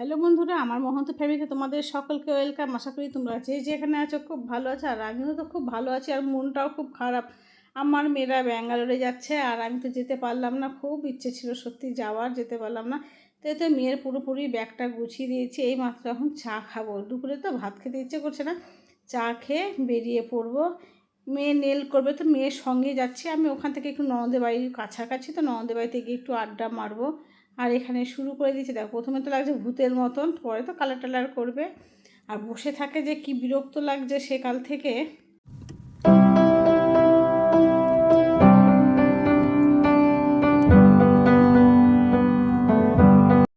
Hello বন্ধুরা, আমার মহন্ত ফ্যামিলিতে তোমাদের সকলকে ওয়েলকাম। আশা করি তোমরা যেখানে আছো খুব ভালো আছো, আর আমিও তো খুব ভালো আছি। আর মনটাও খুব খারাপ, আমার মেয়েরা ব্যাঙ্গালোরে যাচ্ছে আর আমি তো যেতে পারলাম না। খুব ইচ্ছে ছিল সত্যি যাওয়ার, যেতে পারলাম না। তো মেয়ের পুরোপুরি ব্যাগটা গুছিয়ে দিয়েছি। এই মাত্র এখন চা খাবো, দুপুরে তো ভাত খেতে ইচ্ছে করছে না। চা খেয়ে বেরিয়ে পড়বো। মেয়ে নেল করবে, তো মেয়ের সঙ্গে যাচ্ছি আমি। ওখান থেকে একটু ননদের বাড়ির কাছাকাছি, তো ননদের বাড়িতে গিয়ে একটু আড্ডা মারবো। আর এখানে শুরু করে দিয়েছে, দেখো প্রথমে তো লাগছে ভূতের মতন, পরে তো কালার টালার করবে। আর বসে থাকে যে কি বিরক্ত লাগছে সেকাল থেকে।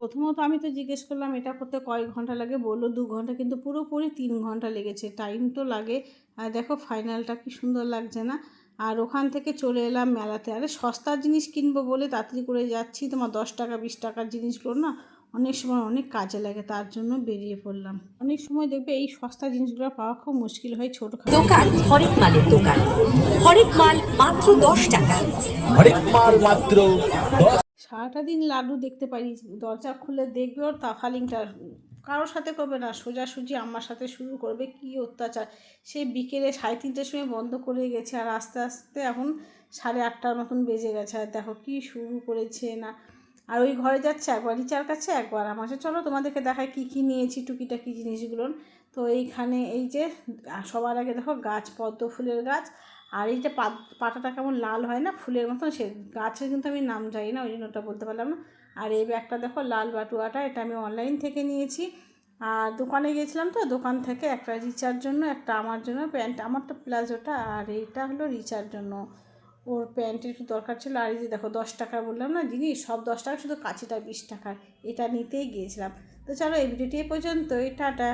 প্রথমত আমি তো জিজ্ঞেস করলাম এটা করতে কয়েক ঘন্টা লাগে, বললো 2 ঘন্টা, কিন্তু পুরোপুরি 3 ঘন্টা লেগেছে। টাইম তো লাগে। আর দেখো ফাইনালটা কি সুন্দর লাগছে না। আর ওখান থেকে চলে এলাম মেলাতে। আরে সস্তার জিনিস কিনবো বলে তাড়াতাড়ি করে যাচ্ছি। তোমার 10 টাকা 20 টাকার জিনিসগুলো না অনেক সময় অনেক কাজে লাগে, তার জন্য বেরিয়ে পড়লাম। অনেক সময় দেখবে এই সস্তা জিনিসগুলো পাওয়া খুব মুশকিল হয় ছোটখাটো দোকান। হরেক মালের দোকান। হরেক মাল মাত্র 10 টাকা। হরেক মাল মাত্র 10। সারাটা দিন লাড্ডু দেখতে পারি, দরজা খুলে দেখবে ওর তাফালিংটা কারোর সাথে করবে না, সোজাসুজি আমার সাথে শুরু করবে। কি অত্যাচার! সেই বিকেলে 3:30টার সময় বন্ধ করে গেছে, আর আস্তে আস্তে এখন 8:30টার মতন বেজে গেছে। আর দেখো কি শুরু করেছে না। আর ওই ঘরে যাচ্ছে, একবার রিচার কাছে, একবার আমার কাছে। চলো তোমাদেরকে দেখায় কী কী নিয়েছি, টুকিটাকি জিনিসগুলো। তো এইখানে এই যে সবার আগে দেখো গাছ, পদ্ম ফুলের গাছ। আর এই যে পাতাটা কেমন লাল হয় না ফুলের মতন, সে গাছের কিন্তু আমি নাম জানি না, ওই জন্য ওটা বলতে পারলাম না। আর এই ব্যাগটা দেখো লাল বাটুয়াটা, এটা আমি অনলাইন থেকে নিয়েছি। আর দোকানে গিয়েছিলাম, তো দোকান থেকে একটা রিচার জন্য, একটা আমার জন্য প্যান্ট, আমার তো প্লাজোটা, আর এইটা হলো রিচার জন্য। ওর প্যান্টের একটু দরকার ছিল। আর এই যে দেখো 10 টাকা বললাম না জিনিস, সব 10 টাকা, শুধু কাঁচিটা 20 টাকার। এটা নিতেই গিয়েছিলাম। তো চলো এই ভিডিওটি পর্যন্তই, টাটা।